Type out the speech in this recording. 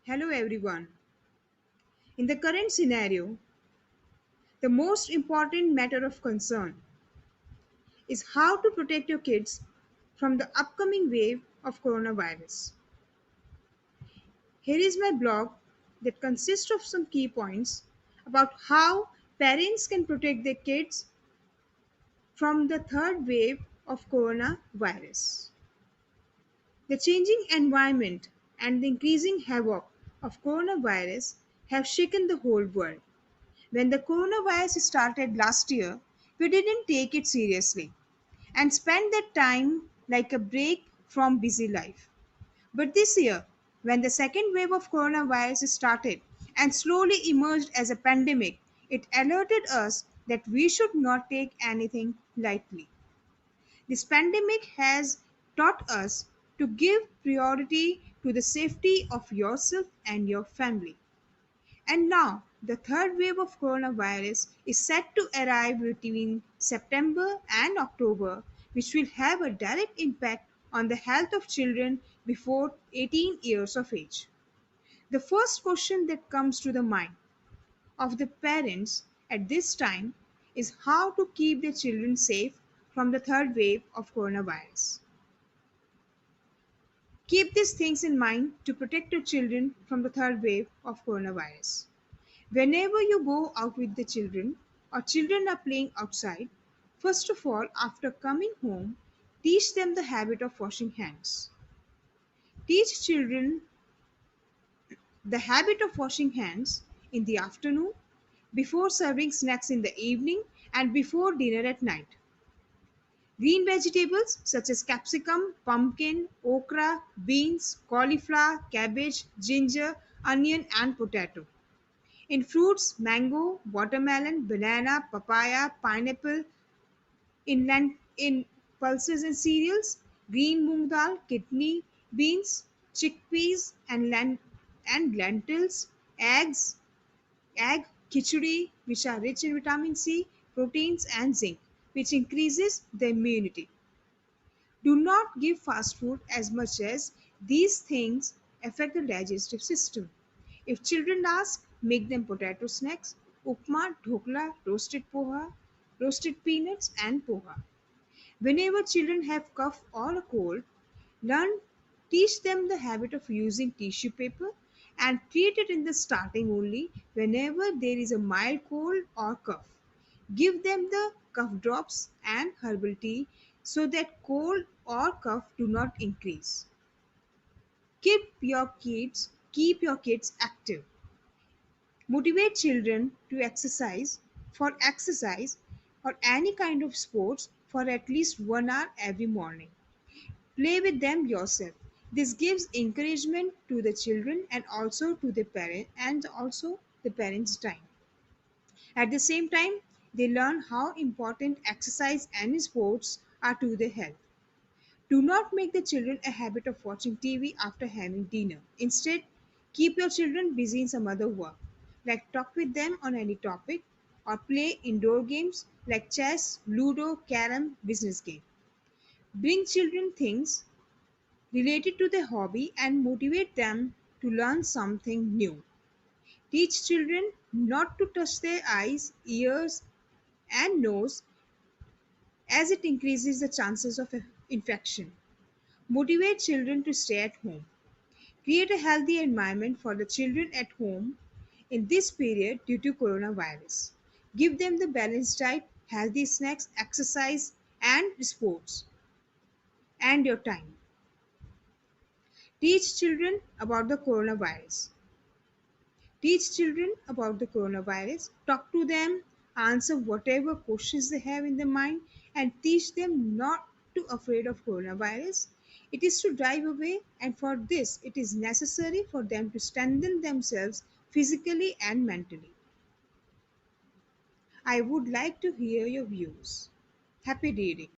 Hello everyone. In the current scenario, the most important matter of concern is how to protect your kids from the upcoming wave of coronavirus. Here is my blog that consists of some key points about how parents can protect their kids from the third wave of coronavirus. The changing environment and the increasing havoc of coronavirus have shaken the whole world. When the coronavirus started last year, we didn't take it seriously and spent that time like a break from busy life. But this year, when the second wave of coronavirus started and slowly emerged as a pandemic, it alerted us that we should not take anything lightly. This pandemic has taught us to give priority to the safety of yourself and your family. And now, the third wave of coronavirus is set to arrive between September and October, which will have a direct impact on the health of children before 18 years of age. The first question that comes to the mind of the parents at this time is how to keep their children safe from the third wave of coronavirus. Keep these things in mind to protect your children from the third wave of coronavirus. Whenever you go out with the children or children are playing outside, first of all, after coming home, teach them the habit of washing hands. Teach children the habit of washing hands in the afternoon, before serving snacks in the evening, and before dinner at night. Green vegetables such as capsicum, pumpkin, okra, beans, cauliflower, cabbage, ginger, onion, and potato. In fruits, mango, watermelon, banana, papaya, pineapple. In pulses and cereals, green moong dal, kidney beans, chickpeas, and lentils, eggs, egg, khichdi, which are rich in vitamin C, proteins, and zinc, which increases the immunity. Do not give fast food as much as these things affect the digestive system. If children ask, make them potato snacks, upma, dhokla, roasted poha, roasted peanuts, and poha. Whenever children have cough or a cold, learn teach them the habit of using tissue paper and treat it in the starting only whenever there is a mild cold or cough. Give them the cough drops and herbal tea so that cold or cough do not increase. Keep your kids active. Motivate children to exercise or any kind of sports for at least 1 hour every morning. Play with them yourself. This gives encouragement to the children and also to the parent and also the parents' time. At the same time, they learn how important exercise and sports are to their health. Do not make the children a habit of watching TV after having dinner. Instead, keep your children busy in some other work, like talk with them on any topic or play indoor games like chess, ludo, carom, business game. Bring children things related to their hobby and motivate them to learn something new. Teach children not to touch their eyes, ears, and nose as it increases the chances of infection. Motivate children to stay at home. Create a healthy environment for the children at home in this period due to coronavirus. Give them the balanced diet, healthy snacks, exercise, and sports, and your time. Teach children about the coronavirus. Teach children about the coronavirus, talk to them, answer whatever questions they have in their mind, and teach them not to afraid of coronavirus. It is to drive away, and for this, it is necessary for them to strengthen themselves physically and mentally. I would like to hear your views. Happy reading.